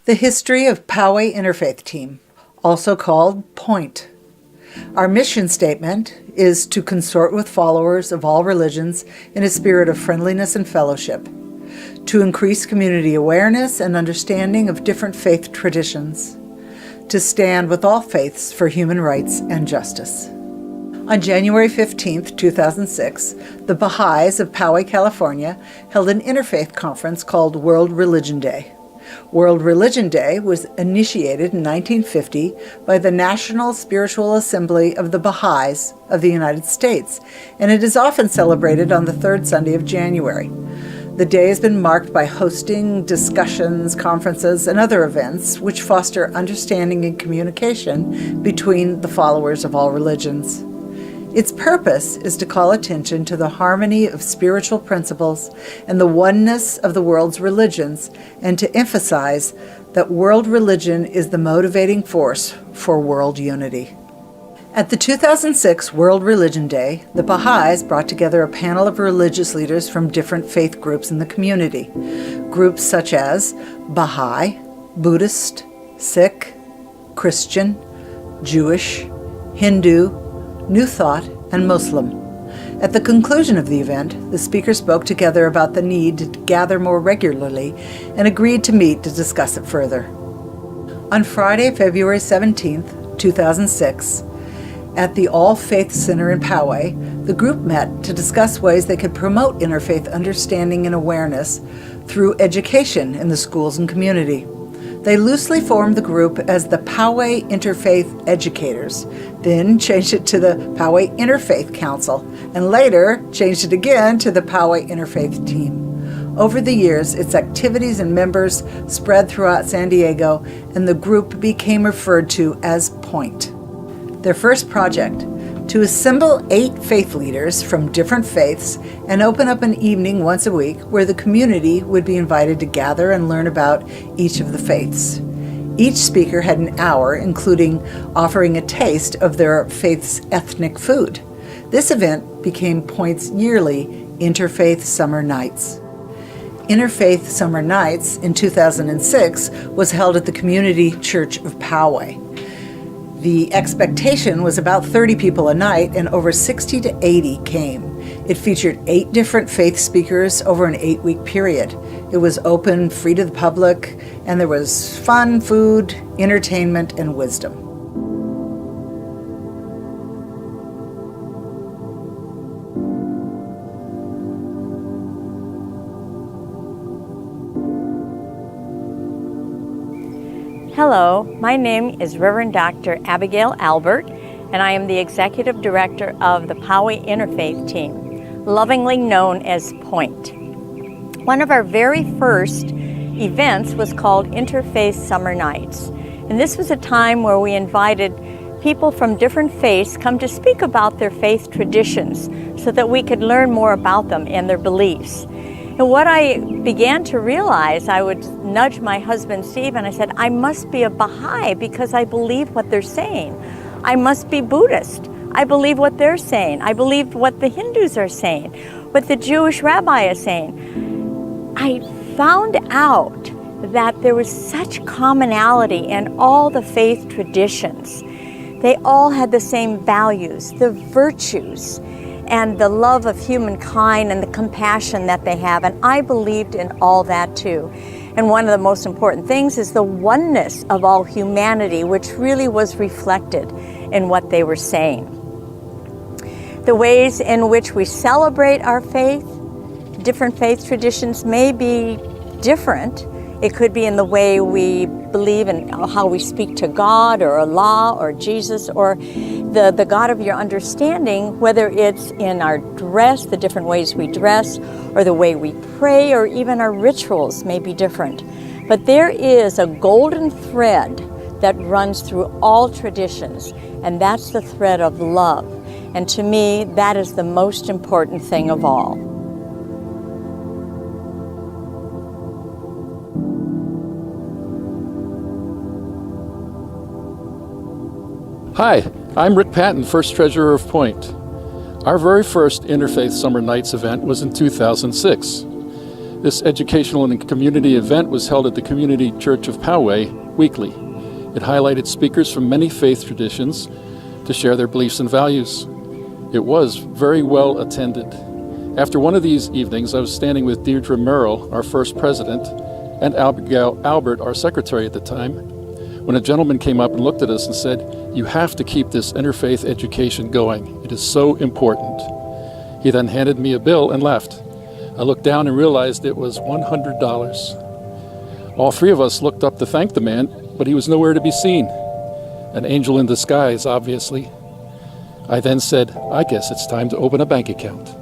The history of Poway Interfaith Team, also called POINT. Our mission statement is to consort with followers of all religions in a spirit of friendliness and fellowship, to increase community awareness and understanding of different faith traditions, to stand with all faiths for human rights and justice. On January 15, 2006, the Baha'is of Poway, California, held an interfaith conference called World Religion Day. World Religion Day was initiated in 1950 by the National Spiritual Assembly of the Baha'is of the United States, and it is often celebrated on the third Sunday of January. The day has been marked by hosting, discussions, conferences, and other events which foster understanding and communication between the followers of all religions. Its purpose is to call attention to the harmony of spiritual principles and the oneness of the world's religions, and to emphasize that world religion is the motivating force for world unity. At the 2006 World Religion Day, the Baha'is brought together a panel of religious leaders from different faith groups in the community. Groups such as Baha'i, Buddhist, Sikh, Christian, Jewish, Hindu, New Thought, and Muslim. At the conclusion of the event, the speakers spoke together about the need to gather more regularly and agreed to meet to discuss it further. On Friday, February 17, 2006, at the All Faith Center in Poway, the group met to discuss ways they could promote interfaith understanding and awareness through education in the schools and community. They loosely formed the group as the Poway Interfaith Educators, then changed it to the Poway Interfaith Council, and later changed it again to the Poway Interfaith Team. Over the years, its activities and members spread throughout San Diego, and the group became referred to as POINT. Their first project, to assemble 8 faith leaders from different faiths and open up an evening once a week where the community would be invited to gather and learn about each of the faiths. Each speaker had an hour, including offering a taste of their faith's ethnic food. This event became POINT's yearly Interfaith Summer Nights. Interfaith Summer Nights in 2006 was held at the Community Church of Poway. The expectation was about 30 people a night, and over 60 to 80 came. It featured 8 different faith speakers over an 8-week period. It was open, free to the public, and there was fun, food, entertainment, and wisdom. Hello, my name is Reverend Dr. Abigail Albert, and I am the Executive Director of the Poway Interfaith Team, lovingly known as POINT. One of our very first events was called Interfaith Summer Nights, and this was a time where we invited people from different faiths come to speak about their faith traditions so that we could learn more about them and their beliefs. And what I began to realize, I would nudge my husband Steve and I said, I must be a Baha'i because I believe what they're saying. I must be Buddhist. I believe what they're saying. I believe what the Hindus are saying, what the Jewish rabbi is saying. I found out that there was such commonality in all the faith traditions. They all had the same values, the virtues, and the love of humankind and the compassion that they have. And I believed in all that too. And one of the most important things is the oneness of all humanity, which really was reflected in what they were saying. The ways in which we celebrate our faith, different faith traditions may be different. It could be in the way we believe and how we speak to God or Allah or Jesus or the God of your understanding, whether it's in our dress, the different ways we dress, or the way we pray, or even our rituals may be different. But there is a golden thread that runs through all traditions, and that's the thread of love. And to me, that is the most important thing of all. Hi, I'm Rick Patton, first treasurer of POINT. Our very first Interfaith Summer Nights event was in 2006. This educational and community event was held at the Community Church of Poway weekly. It highlighted speakers from many faith traditions to share their beliefs and values. It was very well attended. After one of these evenings, I was standing with Deirdre Merrill, our first president, and Abigail Albert, our secretary at the time, when a gentleman came up and looked at us and said, "You have to keep this interfaith education going. It is so important." He then handed me a bill and left. I looked down and realized it was $100. All three of us looked up to thank the man, but he was nowhere to be seen. An angel in disguise, obviously. I then said, "I guess it's time to open a bank account."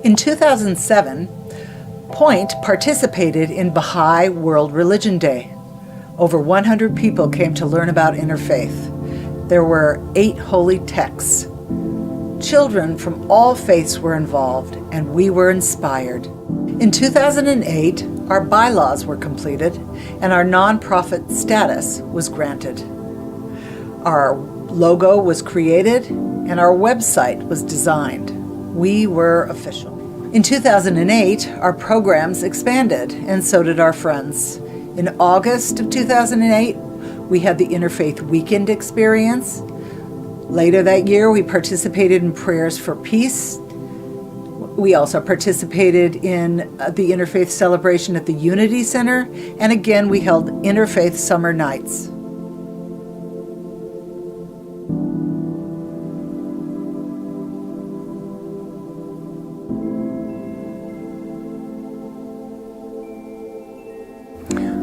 In 2007, Point participated in Baha'i World Religion Day. Over 100 people came to learn about interfaith. There were 8 holy texts. Children from all faiths were involved, and we were inspired. In 2008, our bylaws were completed, and our nonprofit status was granted. Our logo was created, and our website was designed. We were official. In 2008, our programs expanded, and so did our friends. In August of 2008, we had the Interfaith Weekend experience. Later that year, we participated in Prayers for Peace. We also participated in the Interfaith celebration at the Unity Center, and again, we held Interfaith Summer Nights.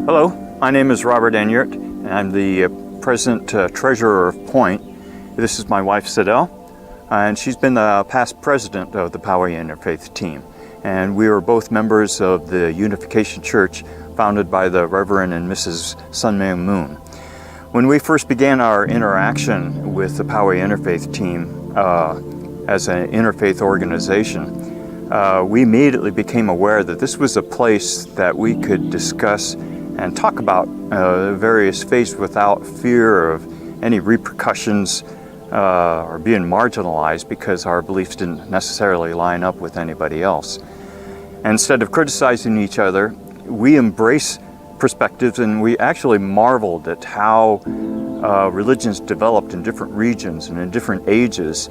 Hello, my name is Robert Enyart, and I'm the President Treasurer of Point. This is my wife, Sidel, and she's been the past president of the Poway Interfaith team. And we were both members of the Unification Church founded by the Reverend and Mrs. Sun Myung Moon. When we first began our interaction with the Poway Interfaith team as an interfaith organization, we immediately became aware that this was a place that we could discuss and talk about various faiths without fear of any repercussions or being marginalized because our beliefs didn't necessarily line up with anybody else. And instead of criticizing each other, we embrace perspectives, and we actually marveled at how religions developed in different regions and in different ages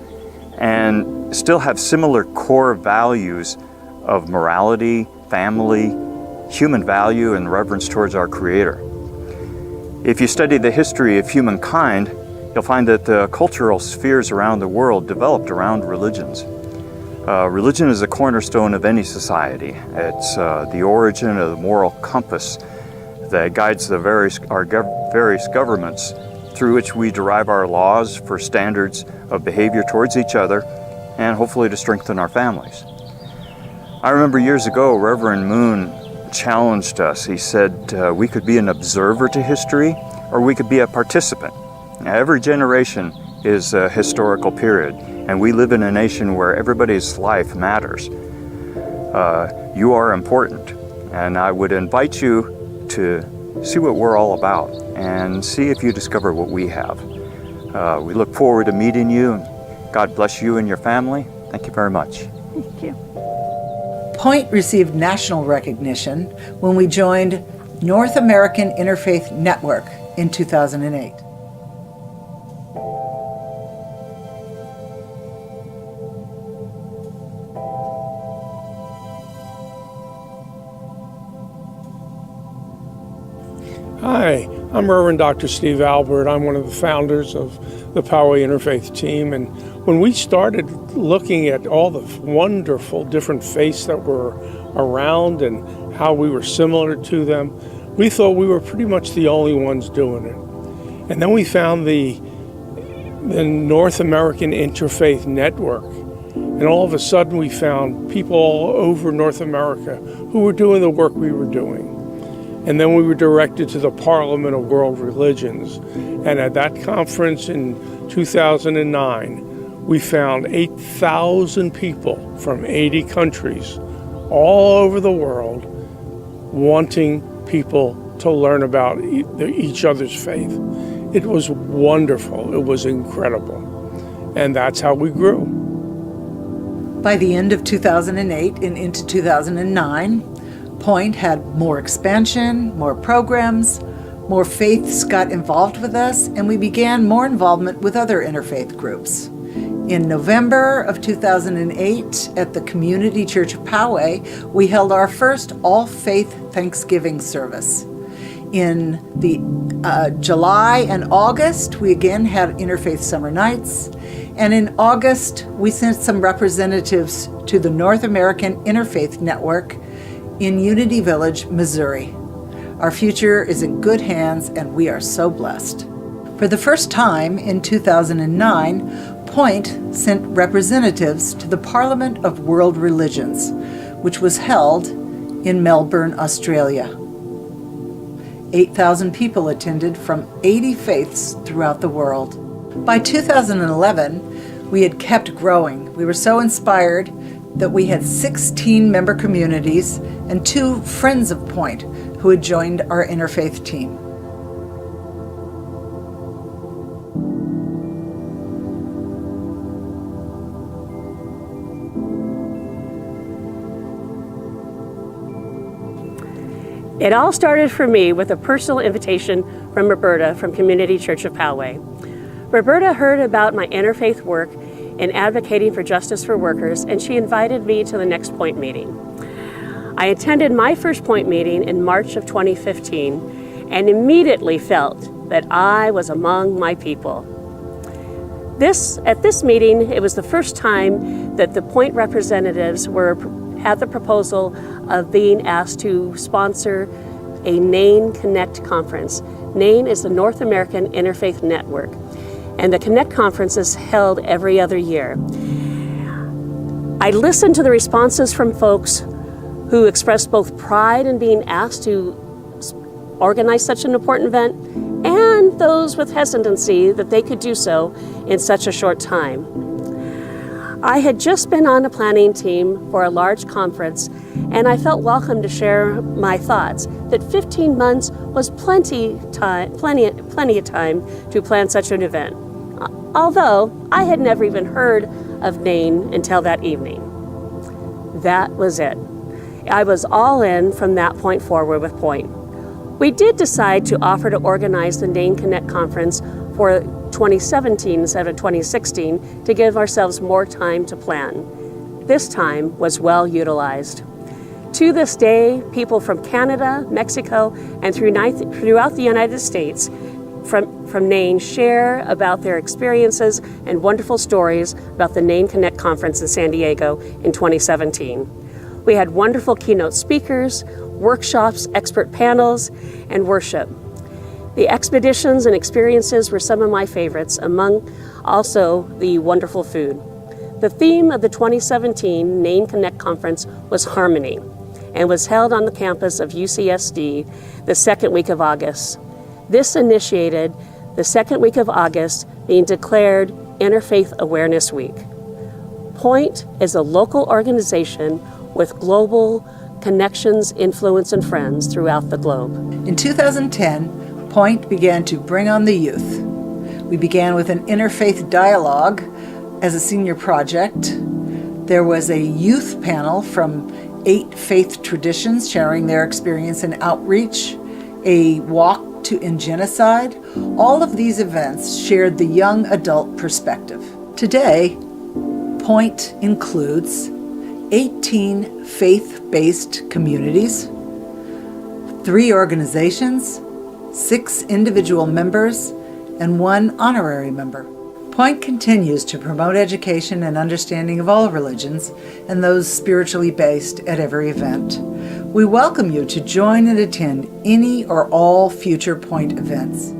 and still have similar core values of morality, family, human value, and reverence towards our Creator. If you study the history of humankind, you'll find that the cultural spheres around the world developed around religions. Religion is a cornerstone of any society. It's the origin of the moral compass that guides our various governments through which we derive our laws for standards of behavior towards each other and hopefully to strengthen our families. I remember years ago, Reverend Moon challenged us. He said we could be an observer to history or we could be a participant. Now, every generation is a historical period, and we live in a nation where everybody's life matters. You are important, and I would invite you to see what we're all about and see if you discover what we have. We look forward to meeting you. God bless you and your family. Thank you very much. Thank you. Point received national recognition when we joined North American Interfaith Network in 2008. Hi, I'm Reverend Dr. Steve Albert. I'm one of the founders of the Poway Interfaith team. And when we started looking at all the wonderful different faiths that were around and how we were similar to them, we thought we were pretty much the only ones doing it. And then we found the North American Interfaith Network. And all of a sudden we found people all over North America who were doing the work we were doing. And then we were directed to the Parliament of World Religions. And at that conference in 2009, we found 8,000 people from 80 countries all over the world wanting people to learn about each other's faith. It was wonderful. It was incredible. And that's how we grew. By the end of 2008 and into 2009, Point had more expansion, more programs, more faiths got involved with us, and we began more involvement with other interfaith groups. In November of 2008, at the Community Church of Poway, we held our first all-faith Thanksgiving service. In the July and August, we again had Interfaith Summer Nights. And in August, we sent some representatives to the North American Interfaith Network in Unity Village, Missouri. Our future is in good hands, and we are so blessed. For the first time in 2009, Point sent representatives to the Parliament of World Religions, which was held in Melbourne, Australia. 8,000 people attended from 80 faiths throughout the world. By 2011, we had kept growing. We were so inspired that we had 16 member communities and 2 friends of Point who had joined our interfaith team. It all started for me with a personal invitation from Roberta from Community Church of Poway. Roberta heard about my interfaith work in advocating for justice for workers, and she invited me to the next Point meeting. I attended my first Point meeting in March of 2015 and immediately felt that I was among my people. At this meeting, it was the first time that the Point representatives had the proposal of being asked to sponsor a NAIN Connect conference. NAIN is the North American Interfaith Network, and the Connect conference is held every other year. I listened to the responses from folks who expressed both pride in being asked to organize such an important event, and those with hesitancy that they could do so in such a short time. I had just been on a planning team for a large conference, and I felt welcome to share my thoughts that 15 months was plenty of time to plan such an event, although I had never even heard of NAIN until that evening. That was it. I was all in from that point forward with Point. We did decide to offer to organize the NAIN Connect conference for 2017 instead of 2016 to give ourselves more time to plan. This time was well utilized. To this day, people from Canada, Mexico, and throughout the United States from NAIN share about their experiences and wonderful stories about the NAIN Connect conference in San Diego in 2017. We had wonderful keynote speakers, workshops, expert panels, and worship. The expeditions and experiences were some of my favorites, among also the wonderful food. The theme of the 2017 NAIN Connect conference was Harmony, and was held on the campus of UCSD the second week of August. This initiated the second week of August being declared Interfaith Awareness Week. Point is a local organization with global connections, influence, and friends throughout the globe. In 2010, Point began to bring on the youth. We began with an interfaith dialogue as a senior project. There was a youth panel from 8 faith traditions sharing their experience in outreach, a walk to end genocide. All of these events shared the young adult perspective. Today, Point includes 18 faith-based communities, 3 organizations, 6 individual members, and 1 honorary member. Point continues to promote education and understanding of all religions and those spiritually based at every event. We welcome you to join and attend any or all future Point events.